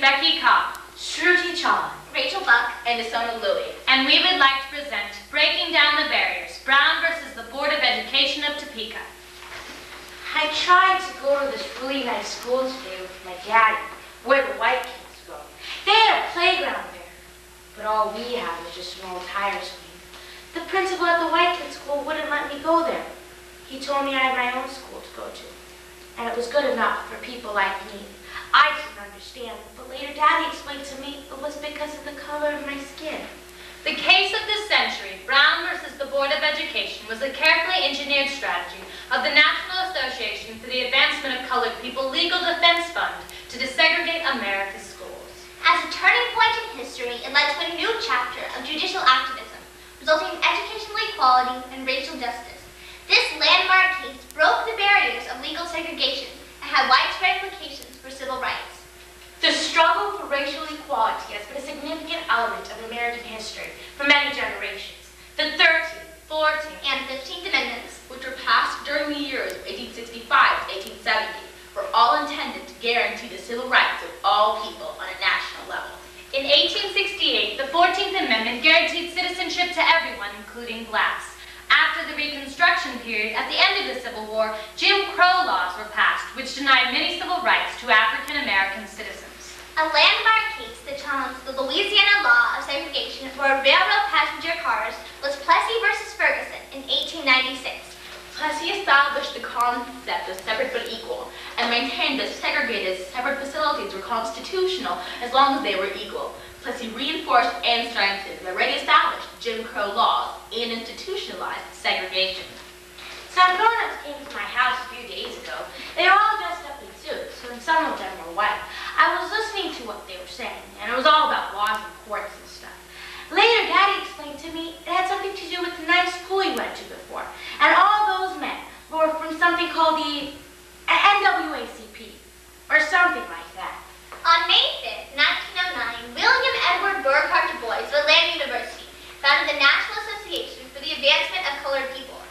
Becky Cobb, Shruti Chawla, Rachel Buck, and Desona Louie. and we would like to present Breaking Down the Barriers, Brown versus the Board of Education of Topeka. I tried to go to this really nice school today with my daddy, where the white kids go. They had a playground there, but all we had was just an old tire swing. The principal at the white kids school wouldn't let me go there. He told me I had my own school to go to, and it was good enough for people like me. I didn't understand, but later Daddy explained to me it was because of the color of my skin. The case of the century, Brown versus the Board of Education, was a carefully engineered strategy of the National Association for the Advancement of Colored People Legal Defense Fund to desegregate America's schools. As a turning point in history, it led to a new chapter of judicial activism, resulting in educational equality and racial justice. This landmark case broke the barriers of legal segregation and had widespread implications for civil rights. The struggle for racial equality has been a significant element of American history for many generations. The 13th, 14th, And 15th Amendments, which were passed during the years of 1865 to 1870, were all intended to guarantee the civil rights of all people on a national level. In 1868, the 14th Amendment guaranteed citizenship to everyone, including blacks. After the Reconstruction period, at the end of the Civil War, Jim Crow laws were passed, which denied many civil rights to African American citizens. a landmark case that challenged the Louisiana law of segregation for railroad passenger cars was Plessy versus Ferguson in 1896. Plessy established the concept of separate but equal and maintained that segregated separate facilities were constitutional as long as they were equal. Plessy reinforced and strengthened the already established Jim Crow laws and institutionalized segregation. Some grown-ups came to my house a few days ago. They were all dressed up in suits, and some of them were white. I was listening to what they were saying, and it was all about laws and courts and stuff. Later, Daddy explained to me it had something to do with the nice school he went to before. And all those men were from something called the NAACP, or something like that. On May 5th, 1909, William Edward Burghardt Du Bois of Atlanta University founded the National Association for the Advancement of Colored People.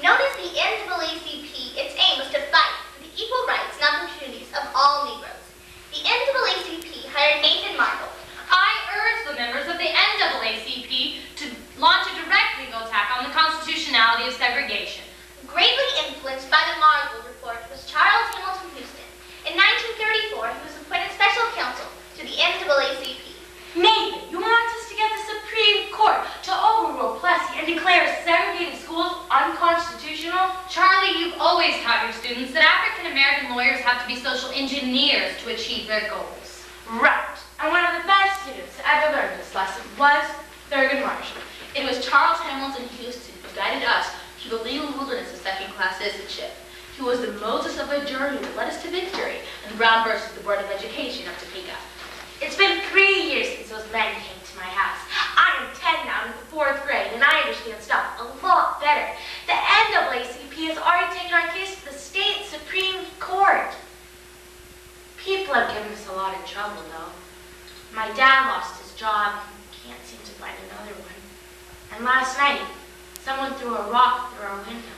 Known as the NAACP, its aim was to fight for the equal rights and opportunities of all Negroes. The NAACP hired Nathan Markle. I urge the members of the NAACP to launch a direct legal attack on the constitutionality of segregation. Greatly influenced by the Markle Report was Charles Hamilton Houston. In 1934, he was appointed special counsel to the NAACP. Nathan, you want us to get the Supreme Court to overrule Plessy and declare segregated schools unconstitutional? Charlie, you've always taught your students that African American lawyers have to be social engineers to achieve their goals. Right. And one of the best students to ever learn this lesson was Thurgood Marshall. It was Charles Hamilton Houston who guided us through the legal wilderness of second-class citizenship. He was the Moses of a journey that led us to victory in Brown versus the Board of Education of Topeka. It's been 3 years since those men came to my house. I am 10 now in the 4th grade, and I understand stuff a lot better. The NAACP has already taken our case to the state Supreme Court. People have given us a lot of trouble, though. My dad lost his job and can't seem to find another one. And last night, someone threw a rock through our window.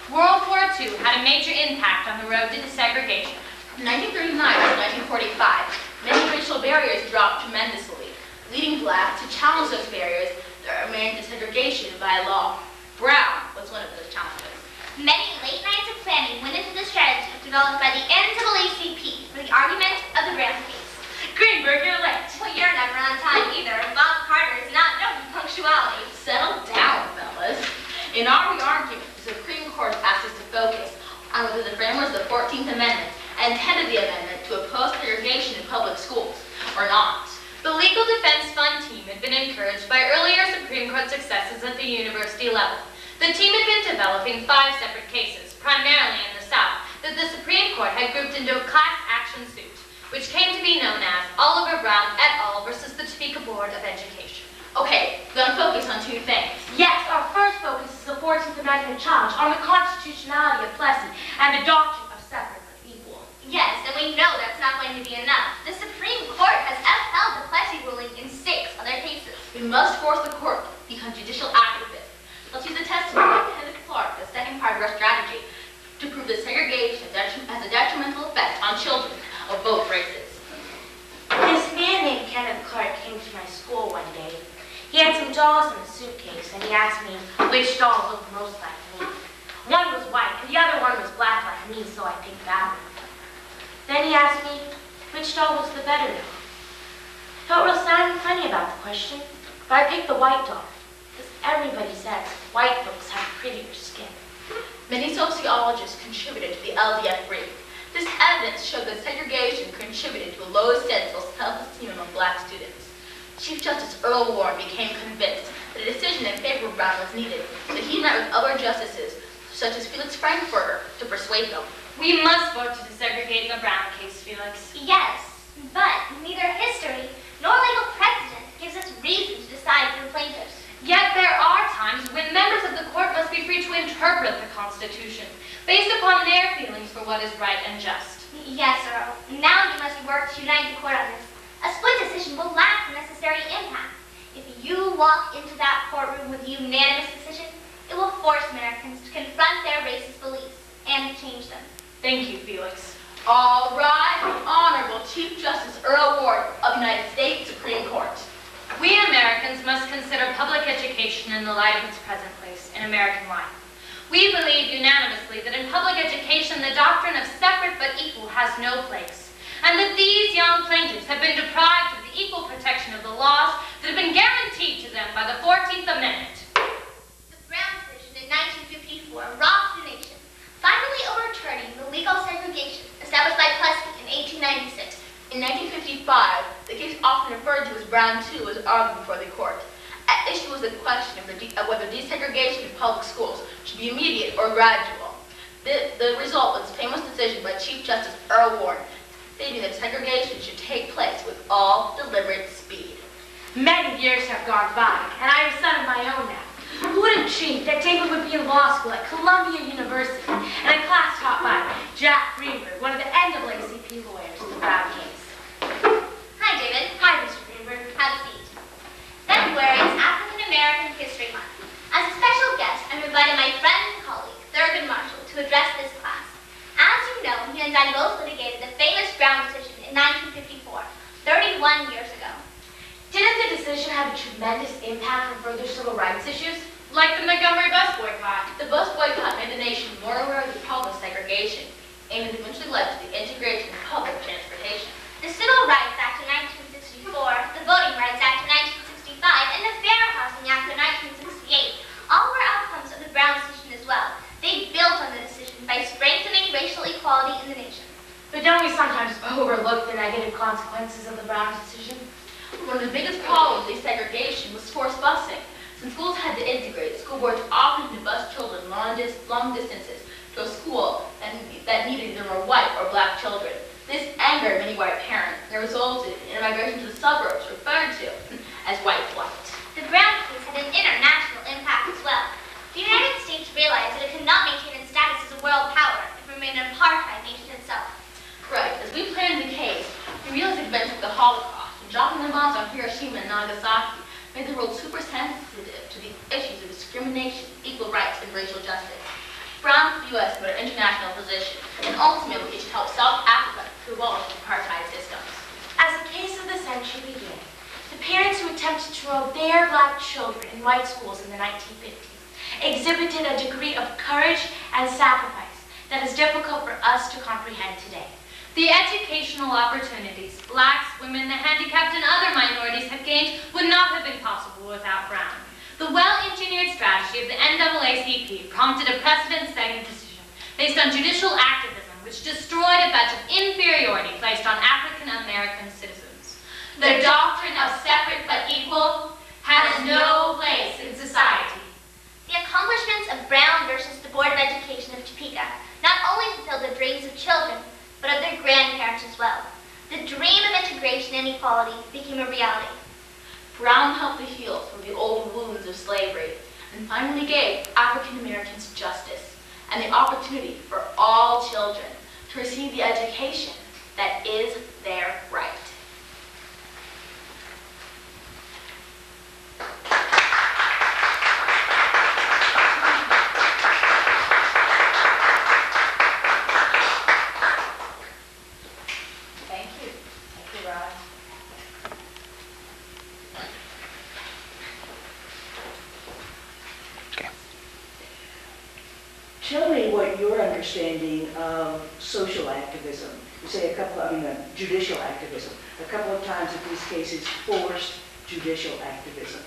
World War II had a major impact on the road to desegregation. From 1939 to 1945, many racial barriers dropped tremendously, leading blacks to challenge those barriers that remained desegregation by law. Brown was one of those challenges. Many late nights of planning went into the strategy developed by the NAACP for the argument of the Brown case. Greenberg, you're late. Well, you're never on time either. Bob Carter is not known for punctuality. Settle down, fellas. In our re-argument, the Supreme Court asked us to focus on whether the framers of the 14th Amendment intended the amendment to oppose segregation in public schools or not. The Legal Defense Fund team had been encouraged by earlier Supreme Court successes at the university level. The team had been developing 5 separate cases, primarily in the South, that the Supreme Court had grouped into a class action suit, which came to be known as Oliver Brown et al. Versus the Topeka Board of Education. Okay, we're going to focus on 2 things. Yes, our first focus is the 14th Amendment challenge on the constitutionality of Plessy and the doctrine of separate but equal. Yes, and we know that's not going to be enough. The Supreme Court has upheld the Plessy ruling in 6 other cases. We must force the court to become judicial activists. Let's use the testimony of Kenneth Clark, the second part of our strategy, to prove that segregation has a detrimental effect on children of both races. This man dolls in a suitcase, and he asked me which doll looked most like me. One was white, and the other one was black like me, so I picked that one. Then he asked me which doll was the better doll. I felt real sad and funny about the question, but I picked the white doll, because everybody says white folks have prettier skin. Many sociologists contributed to the LDF brief. This evidence showed that segregation contributed to a low sense of self-esteem among black students. Chief Justice Earl Warren became convinced that a decision in favor of Brown was needed, so he met with other justices, such as Felix Frankfurter, to persuade them. We must vote to desegregate the Brown case, Felix. Yes, but neither history nor legal precedent gives us reason to decide for the plaintiffs. Yet there are times when members of the court must be free to interpret the Constitution, based upon their feelings for what is right and just. Yes, Earl. Now you must work to unite the court on this. A split decision will lack the necessary impact. If you walk into that courtroom with a unanimous decision, it will force Americans to confront their racist beliefs and to change them. Thank you, Felix. All rise, the Honorable Chief Justice Earl Warren of the United States Supreme Court. We Americans must consider public education in the light of its present place in American life. We believe unanimously that in public education the doctrine of separate but equal has no place, and that these young plaintiffs have been deprived of the equal protection of the laws that have been guaranteed to them by the 14th Amendment. The Brown decision in 1954 rocked the nation, finally overturning the legal segregation established by Plessy in 1896. In 1955, the case often referred to as Brown 2 was argued before the court. At issue was the question of whether desegregation in public schools should be immediate or gradual. The result was a famous decision by Chief Justice Earl Warren, stating that segregation should take place with all deliberate speed. Many years have gone by, and I have a son of my own now. Who would have dreamed that David would be in law school at Columbia University and a class taught by Jack Greenberg, one of the NAACP lawyers in the Brown case? Hi, David. Hi, Mr. Greenberg. Have a seat. February is African American History Month. As a special guest, I'm inviting my friend and colleague, Thurgood Marshall, to address this class. As you know, he and I both litigated the famous Brown decision in 1954, 31 years ago. Didn't the decision have a tremendous impact on further civil rights issues? Like the Montgomery bus boycott. The bus boycott made the nation more aware of the problem of segregation, and it eventually led to the integration of public transportation. The Civil Rights Act of 1964, the Voting Rights Act of 1965, and the Fair Housing Act of 1968 all were outcomes of the Brown decision as well. They built on the decision by strengthening racial equality in the nation. But don't we sometimes overlook the negative consequences of the Brown decision? One of the biggest problems with desegregation was forced busing. Since schools had to integrate, school boards often had to bus children long distances to a school that needed either more white or black children. This angered many white parents and resulted in a migration to the suburbs referred to as white flight. The Brown case had an international impact as well. The United States realized that it could not maintain its status as a world power if it remained an apartheid nation itself. Right, as we planned the case, we realized the events of the Holocaust and dropping the bombs on Hiroshima and Nagasaki made the world super sensitive to the issues of discrimination, equal rights, and racial justice. Brown put the U.S. in an international position, and ultimately it should help South Africa to abolish the apartheid systems. As the case of the century began, the parents who attempted to enroll their black children in white schools in the 1950s exhibited a degree of courage and sacrifice that is difficult for us to comprehend today. The educational opportunities blacks, women, the handicapped, and other minorities have gained would not have been possible without Brown. The well-engineered strategy of the NAACP prompted a precedent-setting decision based on judicial activism which destroyed a badge of inferiority placed on African American citizens. The doctrine of separate but equal has no place in society. The accomplishments of Brown versus the Board of Education of Topeka not only fulfilled the dreams of children, but of their grandparents as well. The dream of integration and equality became a reality. Brown helped to heal from the old wounds of slavery and finally gave African Americans justice and the opportunity for all children to receive the education that is their right. Thank you. Thank you, Rod. understanding of social activism? You say judicial activism. A couple of times in these cases, forced judicial activism.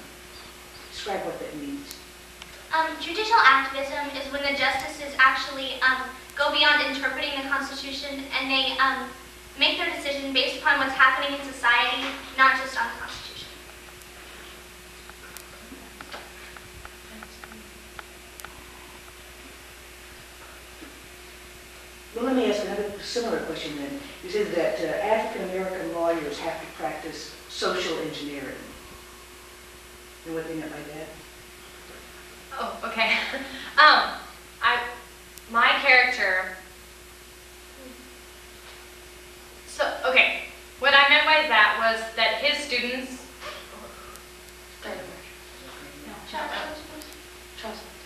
Describe what that means. Judicial activism is when the justices actually go beyond interpreting the Constitution and they make their decision based upon what's happening in society, not just on the Constitution. Well, let me ask another similar question then. You said that African American lawyers have to practice social engineering. You know what they meant by that? Oh, okay. My character. So, okay. What I meant by that was that his students.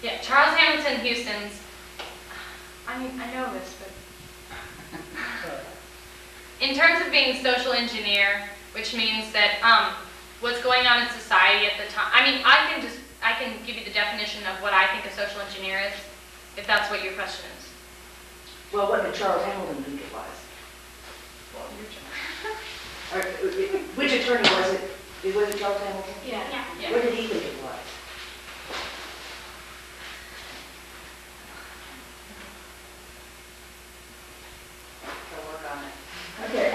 Yeah, Charles Hamilton Houston's. I mean, I know this, but. In terms of being social engineer, which means that what's going on in society at the time. I mean, I can give you the definition of what I think a social engineer is, if that's what your question is. Well, what did Charles Hamilton think it was? Well, your turn. Or, which attorney was it? Was it Charles Hamilton? Yeah. What did he think it was? I'll work on it. Okay,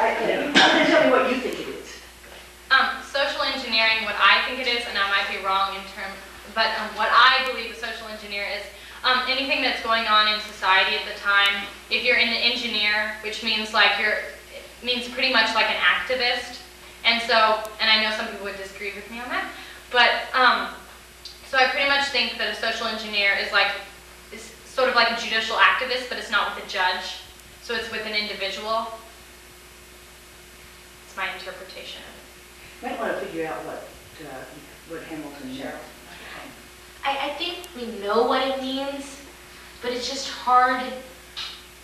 tell me what you think it is. Social engineering, what I think it is, and I might be wrong in terms, but what I believe a social engineer is, anything that's going on in society at the time. If you're an engineer, which means it means pretty much like an activist, and I know some people would disagree with me on that, but so I pretty much think that a social engineer is sort of like a judicial activist, but it's not with a judge, so it's with an individual. It's my interpretation of it. You might want to figure out what Hamilton meant. I think we know what it means, but it's just hard,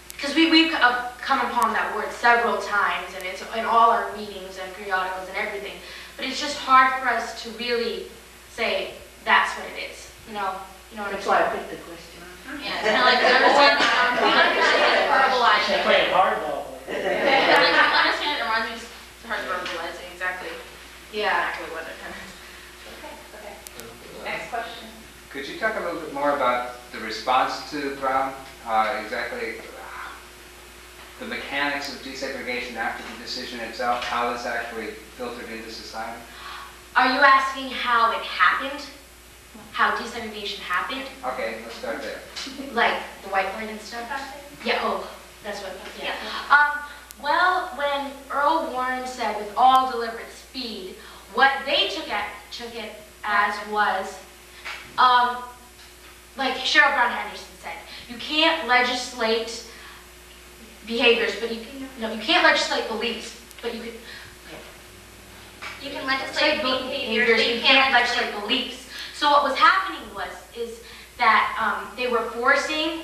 because we've come upon that word several times, and it's in all our meetings and periodicals and everything, but it's just hard for us to really say that's what it is, you know what I'm That's why I saying? picked the question. Yeah, it's kind of like verbalizing. Playing hardball. Like, I understand it reminds me just hard verbalizing exactly. Yeah. Exactly what it is. Okay. Next question. Could you talk a little bit more about the response to Brown? Exactly the mechanics of desegregation after the decision itself, how this actually filtered into society? Are you asking how it happened? How desegregation happened? Okay, let's start there. Like the whiteboard and stuff? Yeah, that's what, yeah. Yeah. Well, when Earl Warren said with all deliberate speed, what they took it as was, like Cheryl Brown Henderson said, you can't legislate behaviors, but you can't legislate beliefs, but you can. You can legislate behaviors, but you can't legislate beliefs. So what was happening is that they were forcing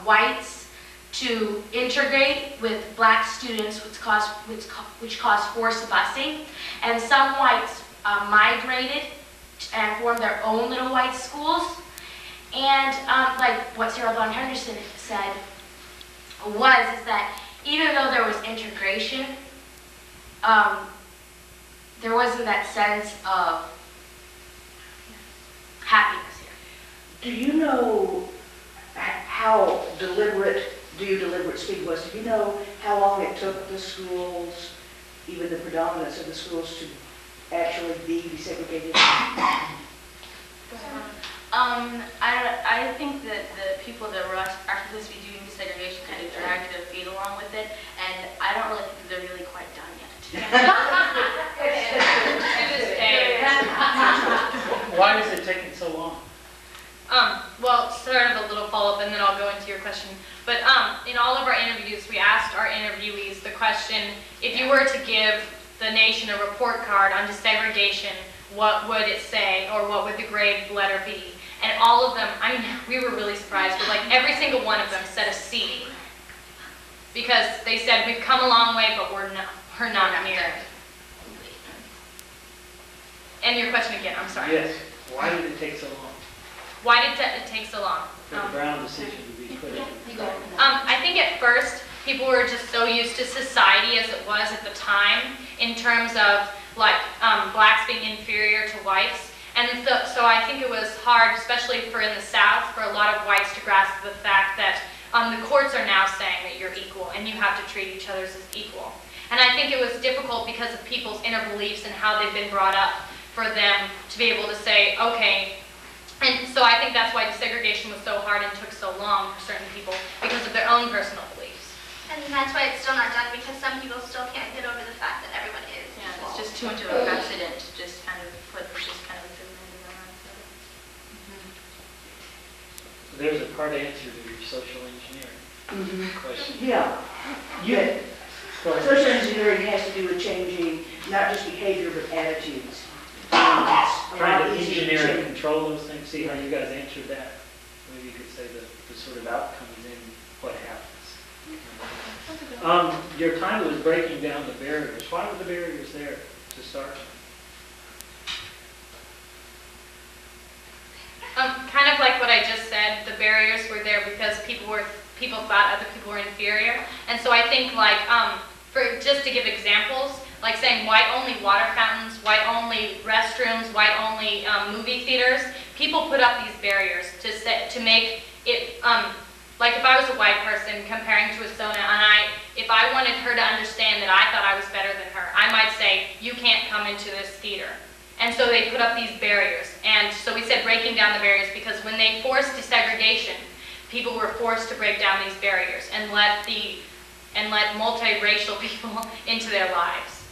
whites to integrate with black students, which caused forced busing, and some whites migrated and formed their own little white schools. And like what Sarah Brown Henderson said is that even though there was integration, there wasn't that sense of happiness here. Do you know how deliberate speed was? Do you know how long it took the schools, even the predominance of the schools, to actually be desegregated? I think that the people that were actually supposed to be doing desegregation kind of dragged their feet along with it, and I don't really think they're really quite done yet. Why is it taking so long? Well, sort of a little follow-up, and then I'll go into your question. But in all of our interviews, we asked our interviewees the question, if you were to give the nation a report card on desegregation, what would it say, or what would the grade letter be? And all of them, I mean, we were really surprised, but like every single one of them said a C. Because they said, we've come a long way, but we're not near it. And your question again, I'm sorry. Yes. Why did it take so long? why did it take so long? For the Brown decision to be put in. I think at first, people were just so used to society as it was at the time, in terms of like blacks being inferior to whites. And so I think it was hard, especially for in the South, for a lot of whites to grasp the fact that the courts are now saying that you're equal and you have to treat each other as equal. And I think it was difficult because of people's inner beliefs and how they've been brought up for them to be able to say, okay. And so I think that's why desegregation was so hard and took so long for certain people, because of their own personal beliefs. And that's why it's still not done, because some people still can't get over the fact that everybody is Yeah, equal. it's just too much of a precedent to just kind of put just kind of a finger in the ground. So there's a part answer to your social engineering question. Yeah. Yeah. Go ahead. Social engineering has to do with changing not just behavior, but attitudes. It's a Trying lot to easier engineer and change. control those things, see how you guys answered that. Maybe you could say the sort of outcome and then what happens. Your title is breaking down the barriers. Why were the barriers there to start? Kind of like what I just said, the barriers were there because people thought other people were inferior. And so I think like, for just to give examples, like saying white-only water fountains, white-only restrooms, white-only movie theaters, people put up these barriers to make it, like if I was a white person comparing to a Sona, and if I wanted her to understand that I thought I was better than her, I might say, you can't come into this theater. And so they put up these barriers. And so we said breaking down the barriers because when they forced desegregation, people were forced to break down these barriers and let multiracial people into their lives.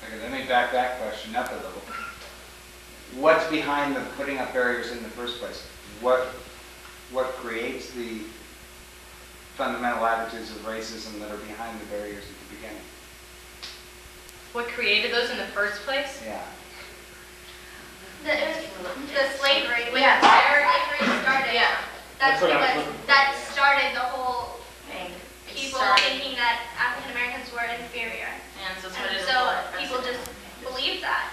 Okay, let me back that question up a little. What's behind them putting up barriers in the first place? What creates the fundamental attitudes of racism that are behind the barriers at the beginning? What created those in the first place? Yeah. The slavery, when Yeah. slavery started. Yeah. That's what I was what, looking for. that started the whole Thing. people Started- thinking that African Americans were inferior. And so it's And what it so is. people just believed that.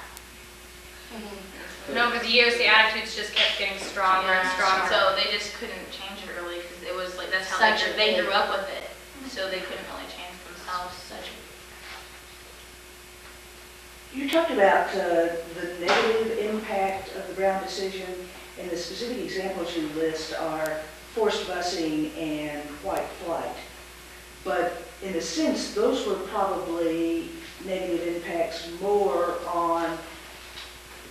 And over the years, the attitudes just kept getting stronger and stronger. So they just couldn't change it really because it was like, that's how Such a they big- grew up with it. So they couldn't really change themselves. You talked about the negative impact of the Brown decision, and the specific examples you list are forced busing and white flight. But in a sense, those were probably negative impacts more on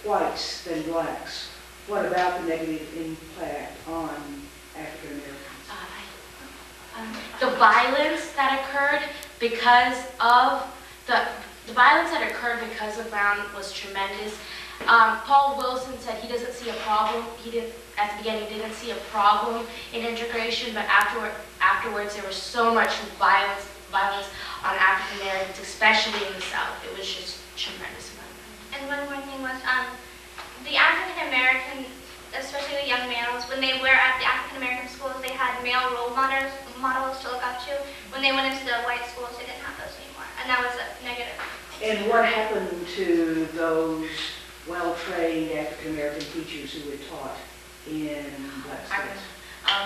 whites than blacks. What about the negative impact on African Americans? The violence that occurred because of the violence that occurred because of Brown was tremendous. Paul Wilson said he doesn't see a problem. At the beginning, he didn't see a problem in integration, but afterwards there was so much violence on African Americans, especially in the South. It was just tremendous amount of violence. And one more thing was, the African Americans, especially the young males, when they were at the African American schools, they had male role models to look up to. When they went into the white schools, they didn't have those anymore, and that was a negative. And what happened to those well-trained African American teachers who had taught in black schools?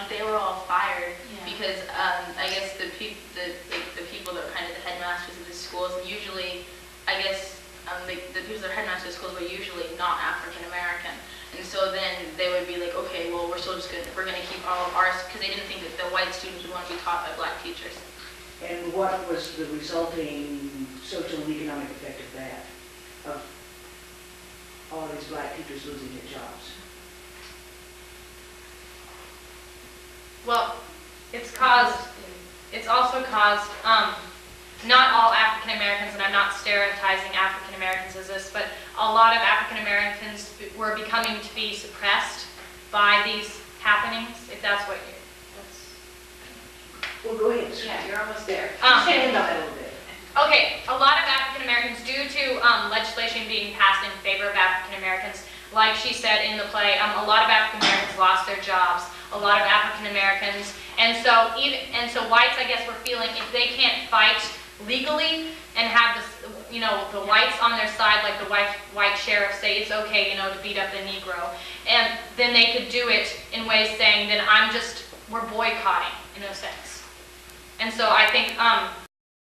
They were all fired Yeah. because I guess the people that are kind of the headmasters of the schools, usually, I guess the people that are headmasters of schools were usually not African American, and so then they would be like, okay, well we're gonna keep all of ours because they didn't think that the white students would want to be taught by black teachers. And what was the resulting social and economic effect of that? Of all these black teachers losing their jobs? Well, it's also caused, not all African Americans, and I'm not stereotyping African Americans as this, but a lot of African Americans were becoming to be suppressed by these happenings, if that's what Well, go ahead. Yeah, you're almost there. Stand up a little bit. Okay, a lot of African Americans, due to legislation being passed in favor of African Americans, like she said in the play, a lot of African Americans lost their jobs. A lot of African Americans, and so whites, I guess, were feeling if they can't fight legally and have this, you know, the whites on their side, like the white sheriff say it's okay, you know, to beat up the Negro. And then they could do it in ways saying, then we're boycotting, in a sense. And so I think